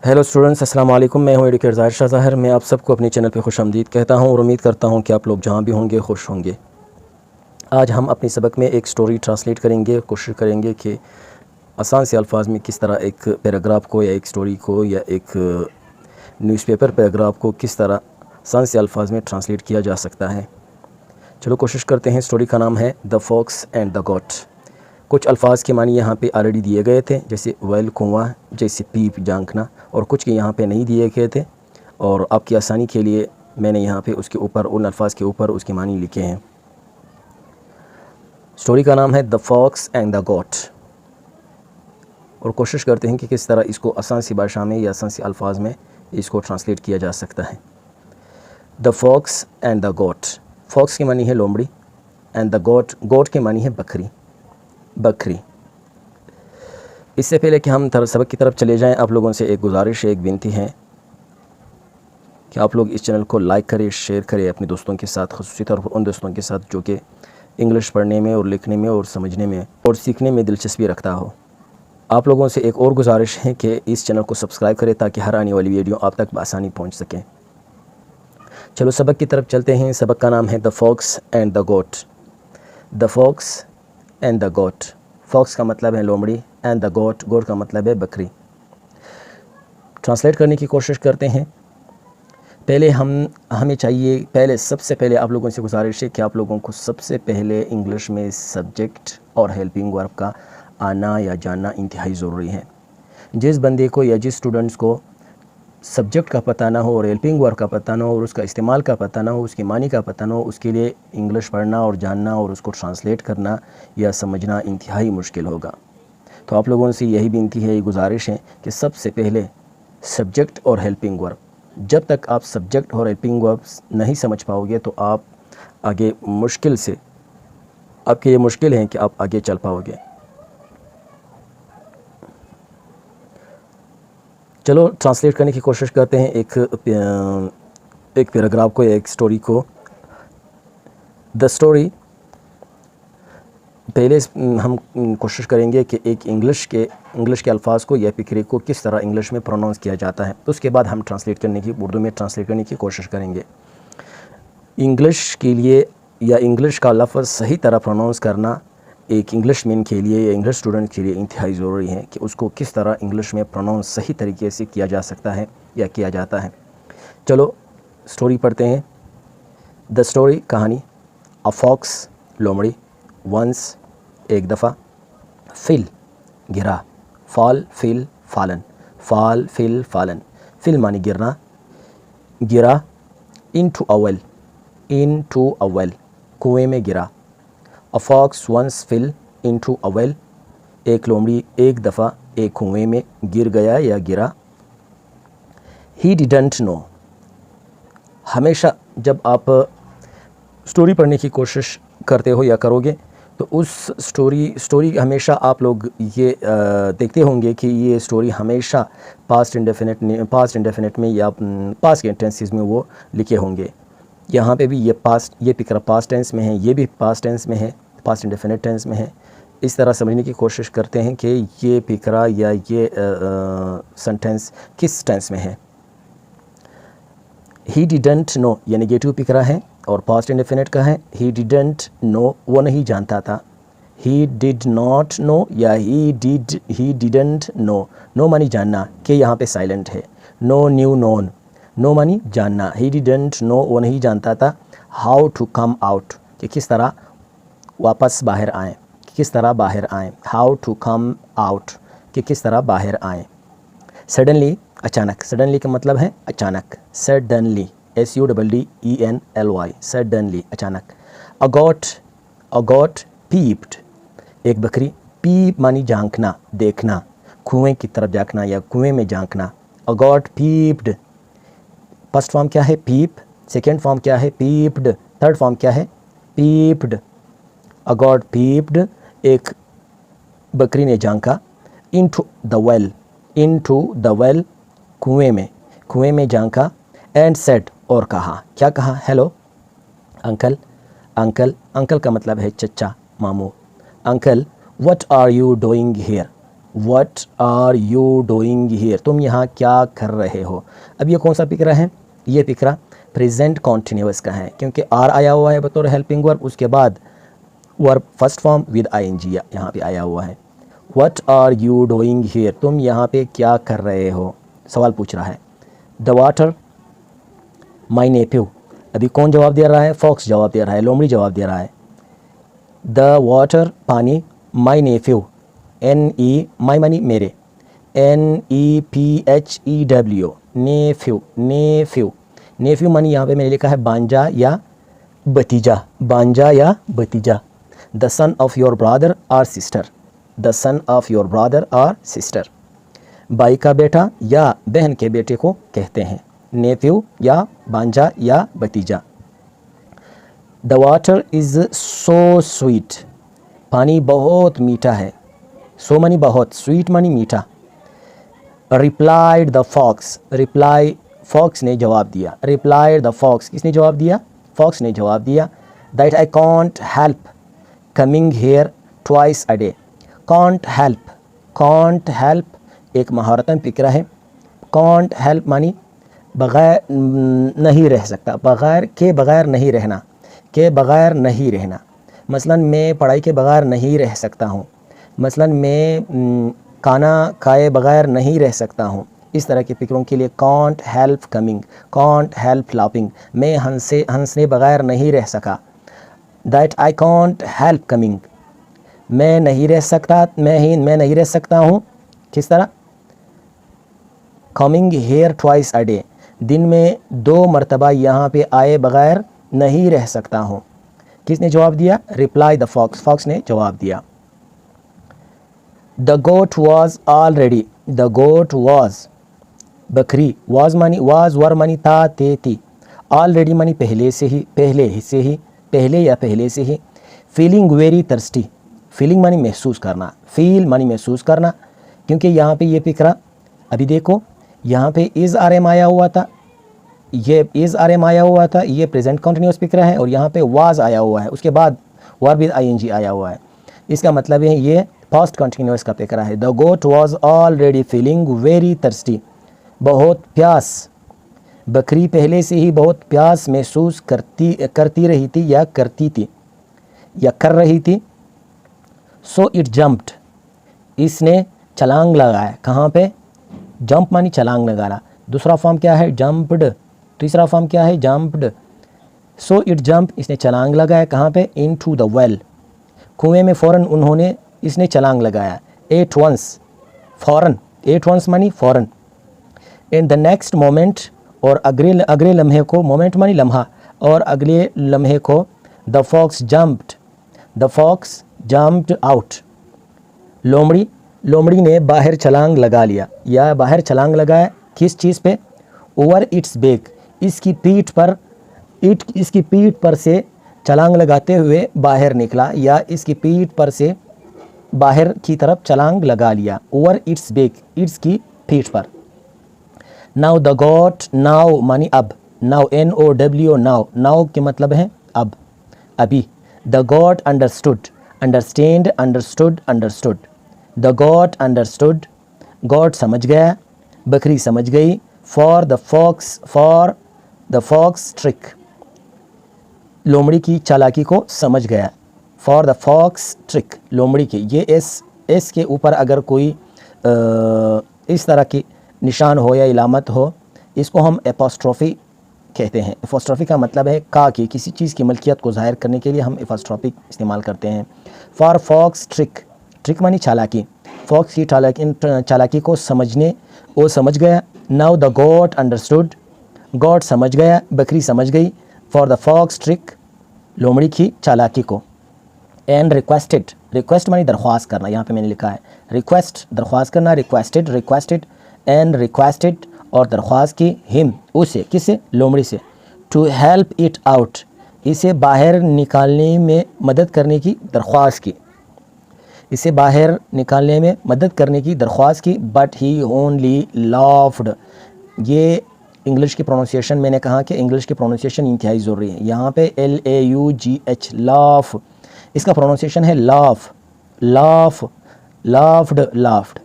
Hello students, अस्सलाम वालेकुम। मैं हूं एडुकेटर ज़ाहिर शाह ज़ाहिर। मैं आप सबको अपने चैनल पे खुशामदीद कहता हूं और उम्मीद करता हूं कि आप लोग जहां भी होंगे खुश होंगे। आज हम अपने सबक में एक स्टोरी ट्रांसलेट करेंगे। कोशिश करेंगे कि आसान से अल्फाज में किस तरह एक पैराग्राफ को या एक स्टोरी को या एक न्यूज़पेपर पैराग्राफ को किस तरह आसान से अल्फाज में ट्रांसलेट किया जा सकता है। चलो कोशिश करते हैं। स्टोरी का नाम है the fox and the goat. कुछ अल्फाज के मानी यहाँ पे ऑलरेडी दिए गए थे, जैसे वेल कुआं, जैसे पीप झांकना, और कुछ के यहाँ पे नहीं दिए गए थे और आपकी आसानी के लिए मैंने यहाँ पे उसके ऊपर उन अल्फाज के ऊपर उसके मानी लिखे हैं। स्टोरी का नाम है the fox and the goat और कोशिश करते हैं कि किस तरह इसको आसान सी भाषा में या आसान सी अल्फाज में इसको ट्रांसलेट किया जा सकता है। The fox and the goat. Fox के मानी है लोमड़ी एंड द गॉट, गॉट के मानी है बकरी। बकरी। इससे पहले कि हम सबक की तरफ चले जाएं, आप लोगों से एक गुजारिश है, एक विनती है कि आप लोग इस चैनल को लाइक करें, शेयर करें अपने दोस्तों के साथ, ख़ुसूसी तौर पर उन दोस्तों के साथ जो कि इंग्लिश पढ़ने में और लिखने में और समझने में और सीखने में दिलचस्पी रखता हो। आप लोगों से एक और गुजारिश है कि इस चैनल को सब्सक्राइब करें ताकि हर आने वाली वीडियो आप तक बआसानी पहुँच सकें। चलो सबक की तरफ चलते हैं। सबक का नाम है the fox and the goat. The fox and the goat. Fox का मतलब है लोमड़ी एंड द गॉट, गॉट का मतलब है बकरी। ट्रांसलेट करने की कोशिश करते हैं। पहले हमें चाहिए, पहले सबसे पहले आप लोगों से गुजारिश है कि आप लोगों को सबसे पहले इंग्लिश में सब्जेक्ट और हेल्पिंग वर्ब का आना या जानना इंतहाई ज़रूरी है। जिस बंदे को या जिस स्टूडेंट्स को सब्जेक्ट का पता ना हो और हेल्पिंग वर्ब का पता ना हो और उसका इस्तेमाल का पता ना हो, उसके मानी का पता ना हो, उसके लिए इंग्लिश पढ़ना और जानना और उसको ट्रांसलेट करना या समझना इंतहाई मुश्किल होगा। तो आप लोगों से यही विनती है, गुजारिश है कि सबसे पहले सब्जेक्ट और हेल्पिंग वर्ब, जब तक आप सब्जेक्ट और हेल्पिंग वर्ब नहीं समझ पाओगे तो आप आगे मुश्किल से, आपके ये मुश्किल है कि आप आगे चल पाओगे। चलो ट्रांसलेट करने की कोशिश करते हैं एक पैराग्राफ को या एक स्टोरी को। द स्टोरी, पहले हम कोशिश करेंगे कि एक इंग्लिश के अल्फाज को या फिक्रे को किस तरह इंग्लिश में प्रोनाउंस किया जाता है, तो उसके बाद हम उर्दू में ट्रांसलेट करने की कोशिश करेंगे। इंग्लिश के लिए या इंग्लिश का लफ्ज़ सही तरह प्रोनाउंस करना एक इंग्लिशमैन के लिए या इंग्लिश स्टूडेंट के लिए इंतहाई ज़रूरी है कि उसको किस तरह इंग्लिश में प्रोनाउंस सही तरीके से किया जा सकता है या किया जाता है। चलो स्टोरी पढ़ते हैं। द स्टोरी, कहानी। अ फॉक्स, लोमड़ी। वंस, एक दफ़ा। फिल, गिरा। Fall, fell, fallen. Fall, fell, fallen. Fell मानी गिरना, गिरा। Into a well, into a well, कुएं में गिरा। A fox once fell into a well, एक लोमड़ी एक दफ़ा एक कुएं में गिर गया या गिरा। He didn't know. हमेशा जब आप स्टोरी पढ़ने की कोशिश करते हो या करोगे तो उस स्टोरी हमेशा आप लोग ये देखते होंगे कि ये स्टोरी हमेशा पास्ट इंडेफिनिट में या पास्ट के टेंसेस में वो लिखे होंगे। यहाँ पे भी ये फिक्रा पास्ट टेंस में है, ये भी पास्ट टेंस में है, पास्ट इंडेफिनिट टेंस में है। इस तरह समझने की कोशिश करते हैं कि ये फिक्रा या ये सेंटेंस किस टेंस में है। ही डिडंट नो ये नेगेटिव फिक्रा है और पास्ट इंडेफिनिट का है। ही डिडंट नो, वो नहीं जानता था। ही डिड नॉट नो या ही डिडंट नो, नो मानी जानना, के यहाँ पे साइलेंट है। नो, न्यू, नोन, नो मानी जानना। ही डिडंट नो, वो नहीं जानता था। हाउ टू कम आउट, कि किस तरह वापस बाहर आएँ, किस तरह बाहर आएँ। हाउ टू कम आउट, कि किस तरह बाहर आएँ। सडनली, अचानक। सडनली का मतलब है अचानक। सडनली, SUDDENLY, सडनली, अचानक। अ गॉट पीप्ड, एक बकरी। पीप मानी झांकना, देखना, कुएं की तरफ झांकना या कुएं में झांकना। अ गॉट पीप्ड, फर्स्ट फॉर्म क्या है? पीप। सेकेंड फॉर्म क्या है? पीप्ड। थर्ड फॉर्म क्या है? पीप्ड। अ गॉट पीप्ड, एक बकरी ने झांका। Into the well, into the well, कुएं में झांका। एंड सेड, और कहा, क्या कहा? हेलो अंकल, अंकल का मतलब है चचा, मामू। Uncle, what are you doing here, what are you doing here, तुम यहाँ क्या कर रहे हो। अब ये कौन सा फिक्रा है, ये फिक्रा प्रेजेंट कॉन्टीन्यूअस का है, क्योंकि आर आया हुआ है बतौर हेल्पिंग वर्ब, उसके बाद verb first form with ING यहाँ पे आया हुआ है। What are you doing here, तुम यहाँ पे क्या कर रहे हो, सवाल पूछ रहा है। द वाटर, माई नेफ्यू, अभी कौन जवाब दे रहा है, फॉक्स जवाब दे रहा है, लोमड़ी जवाब दे रहा है। द वाटर, पानी, माई नेफ्यू, एन ई, माई मानी मेरे, NEPHEW, नेफ्यू, नेफ्यू, नेफ्यू मानी यहाँ पे मैंने लिखा है बांजा या भतीजा, बांजा या भतीजा। The son of your brother और sister, the son of your brother और सिस्टर, भाई का बेटा या बहन के बेटे को कहते हैं नेफ्यू या बांजा या भतीजा। The water is so sweet, पानी बहुत मीठा है, सो मानी बहुत, स्वीट मानी मीठा। Replied the fox, replied fox ने जवाब दिया, रिप्लाइड द फॉक्स, किसने जवाब दिया, फॉक्स ने जवाब दिया। That I can't help coming here twice a day, can't help, can't help एक महारतन फिक्रा है। कॉन्ट हेल्प मानी बग़ैर नहीं रह सकता, बग़ैर के बग़ैर नहीं रहना, के बग़ैर नहीं रहना। मसलन मैं पढ़ाई के बग़ैर नहीं रह सकता हूँ, मसलन मैं खाना खाए बग़ैर नहीं रह सकता हूँ। इस तरह के फिक्रों के लिए can't help coming, can't help laughing, मैं हंसने बग़ैर नहीं रह सका। That I can't help coming, मैं नहीं रह सकता, मैं नहीं रह सकता हूँ, किस तरह, coming here twice a day, दिन में 2 मरतबा यहाँ पे आए बग़ैर नहीं रह सकता हूँ। किसने जवाब दिया, रिप्लाई द फॉक्स, फॉक्स ने जवाब दिया। The goat was already, the goat was, बकरी, वॉज मानी, वॉज वर मानी था ते थी, ऑलरेडी मानी पहले से ही, पहले से ही, पहले या पहले से ही। फीलिंग वेरी थर्स्टी, फीलिंग मानी महसूस करना, फील मानी महसूस करना, क्योंकि यहाँ पे ये फिक्रा, अभी देखो यहाँ पे इज़ आर एम आया हुआ था, ये इज़ आर एम आया हुआ था, ये प्रेजेंट कॉन्टीन्यूअस फिक्रा है, और यहाँ पे वाज आया हुआ है, उसके बाद वर्ब विद आईएनजी आया हुआ है। इसका मतलब है ये पास्ट कॉन्टीन्यूअस का फिक्रा है। The goat was already feeling very thirsty, बहुत प्यास, बकरी पहले से ही बहुत प्यास महसूस करती रही थी या करती थी या कर रही थी। सो इट जम्प्ड, इसने छलांग लगाया, कहाँ पे, जंप मानी छलांग लगाना, दूसरा फॉर्म क्या है, जंप्ड, तीसरा फॉर्म क्या है, जंप्ड। सो इट जंप, इसने छलांग लगाया, कहाँ पे, इनटू द वेल, कुएं में फ़ौरन उन्होंने, इसने छलांग लगाया। एट वंस, फ़ौरन, एट वंस मानी फ़ौरन। इन द नेक्स्ट मोमेंट, और अगले लम्हे को, मोमेंट मानी लम्हा, और अगले लम्हे को, the fox jumped, the fox jumped out, लोमड़ी, लोमड़ी ने बाहर छलांग लगा लिया या बाहर छलांग लगाया, किस चीज़ पे, ओवर इट्स बैक, इसकी पीठ पर, इसकी पीठ पर से छलांग लगाते हुए बाहर निकला, या इसकी पीठ पर से बाहर की तरफ छलांग लगा लिया। ओवर इट्स बैक, इट्स की पीठ पर। नाउ द गॉट, नाउ मानी अब, नाउ NOW, नाउ, नाउ के मतलब है अब, अभी। The got understood, understand, understood, understood, the got understood, got समझ गया, बकरी समझ गई। फॉर द फॉक्स ट्रिक, लोमड़ी की चालाकी को समझ गया। फॉर द फॉक्स ट्रिक, लोमड़ी की, ये एस के ऊपर अगर कोई इस तरह की निशान हो या इलामत हो, इसको हम एपोस्ट्रोफी कहते हैं। एपोस्ट्रोफी का मतलब है का की, किसी चीज़ की मलकियत को ज़ाहिर करने के लिए हम एपोस्ट्रोफी इस्तेमाल करते हैं। फॉर फॉक्स ट्रिक, ट्रिक मानी चालाकी, फॉक्स की चालाकी को समझने, वो समझ गया। Now the got understood, got समझ गया, बकरी समझ गई। फॉर द फॉक्स ट्रिक, लोमड़ी की चालाकी को। एंड रिक्वेस्टेड, रिक्वेस्ट मानी दरख्वास्त करना, यहाँ पे मैंने लिखा है रिक्वेस्ट, दरख्वास्त करना, रिक्वेस्टेड, रिक्वेस्टेड, एंड रिक्वेस्टेड, और दरख्वास्त की, हिम, उसे, किससे, लोमड़ी से। टू हेल्प इट आउट, इसे बाहर निकालने में मदद करने की दरख्वास्त की, इसे बाहर निकालने में मदद करने की दरख्वास्त की। बट ही ओनली लाफ्ड, ये इंग्लिश की प्रोनाउंसिएशन, मैंने कहा कि इंग्लिश की प्रोनाउंसिएशन इंतहाई ज़रूरी है। यहाँ पे LAUGH, लाफ, इसका प्रोनाउंसिएशन है लाफ, लाफ, लाफ्ड, लाफ्ड,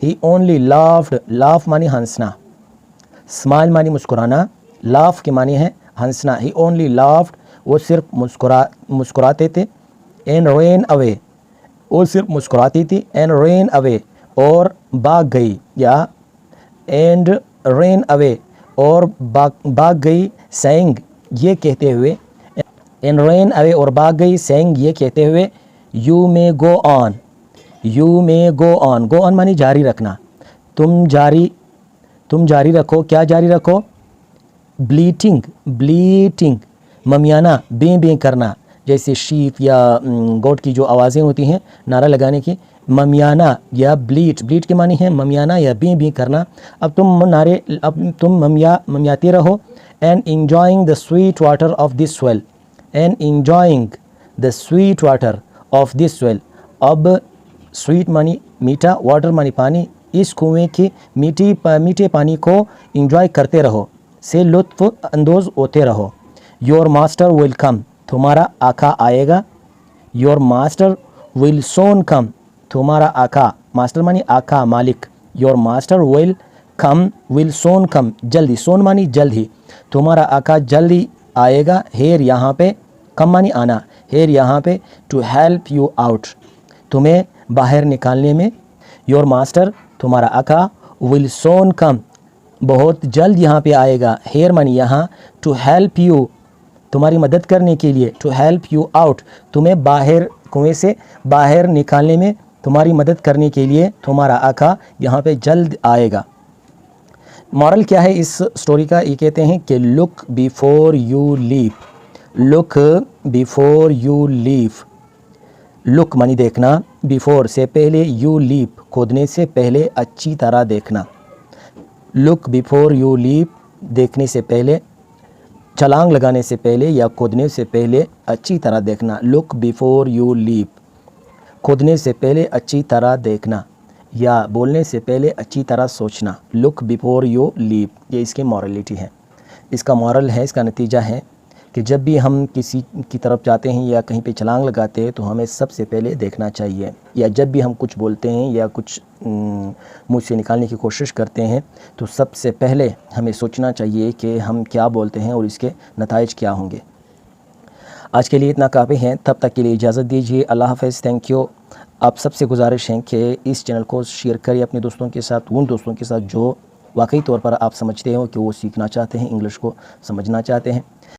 ही ओनली लाफ्ड, लाफ मानी हंसना, स्माइल मानी मुस्कुराना, लाफ के मानी है हंसना। ही ओनली लाफ्ड, वो सिर्फ मुस्कुराते थे। एंड रेन अवे, वो सिर्फ मुस्कुराती थी। एंड रेन अवे, और भाग गई, या एंड रेन अवे, और भाग गई। सेइंग, ये कहते हुए, एंड रेन अवे, और भाग गई। सेइंग, ये कहते हुए, you may go on, you may go on, go on मानी जारी रखना, तुम जारी रखो। क्या जारी रखो? ब्लीटिंग, ब्लीटिंग ममियाना, बें बें करना, जैसे शीप या गोट की जो आवाज़ें होती हैं नारा लगाने की, ममियाना या ब्लीट, ब्लीट के मानी है ममियाना या बें बें करना। अब तुम ममियाते रहो। And enjoying the sweet water of this well, and enjoying the sweet water of this well. अब स्वीट मानी मीठा, वाटर मानी पानी, इस कुएं के मीठे पानी को इंजॉय करते रहो, से लुत्फ़ अंदोज़ होते रहो। योर मास्टर विल कम, तुम्हारा आका आएगा। Your master will soon come, तुम्हारा आका, मास्टर मानी आका मालिक। Your master will come, will soon come, जल्दी, सोन मानी जल्दी, तुम्हारा आका जल्दी आएगा। हेयर यहाँ पे, कम मानी आना, हेयर यहाँ पे, टू हेल्प यू आउट, तुम्हें बाहर निकालने में। योर मास्टर, तुम्हारा आका, विल सोन कम, बहुत जल्द यहाँ पे आएगा। हेयर मानी यहाँ, टू हेल्प यू, तुम्हारी मदद करने के लिए। टू हेल्प यू आउट, तुम्हें बाहर कुएं से बाहर निकालने में तुम्हारी मदद करने के लिए तुम्हारा आका यहाँ पे जल्द आएगा। मॉरल क्या है इस स्टोरी का? ये कहते हैं कि look before you leave, look before you leave, look मानी देखना, बिफोर से पहले, यू लीव खोदने से पहले, अच्छी तरह देखना। लुक बिफोर यू लीव, देखने से पहले, छलांग लगाने से पहले या खोदने से पहले अच्छी तरह देखना। लुक बिफोर यू लीव, खोदने से पहले अच्छी तरह देखना, या बोलने से पहले अच्छी तरह सोचना। लुक बिफोर यू लीव, ये इसकी मॉरलिटी है। इसका मॉरल है, इसका नतीजा है कि जब भी हम किसी की तरफ जाते हैं या कहीं पे छलांग लगाते हैं तो हमें सबसे पहले देखना चाहिए। या जब भी हम कुछ बोलते हैं या कुछ मुँह से निकालने की कोशिश करते हैं तो सबसे पहले हमें सोचना चाहिए कि हम क्या बोलते हैं और इसके नताइज क्या होंगे। आज के लिए इतना काफ़ी है, तब तक के लिए इजाज़त दीजिए। अल्लाह हाफ़िज़, थैंक यू। आप सबसे गुजारिश है कि इस चैनल को शेयर करिए अपने दोस्तों के साथ, उन दोस्तों के साथ जो वाकई तौर पर आप समझते हो कि वो सीखना चाहते हैं, इंग्लिश को समझना चाहते हैं।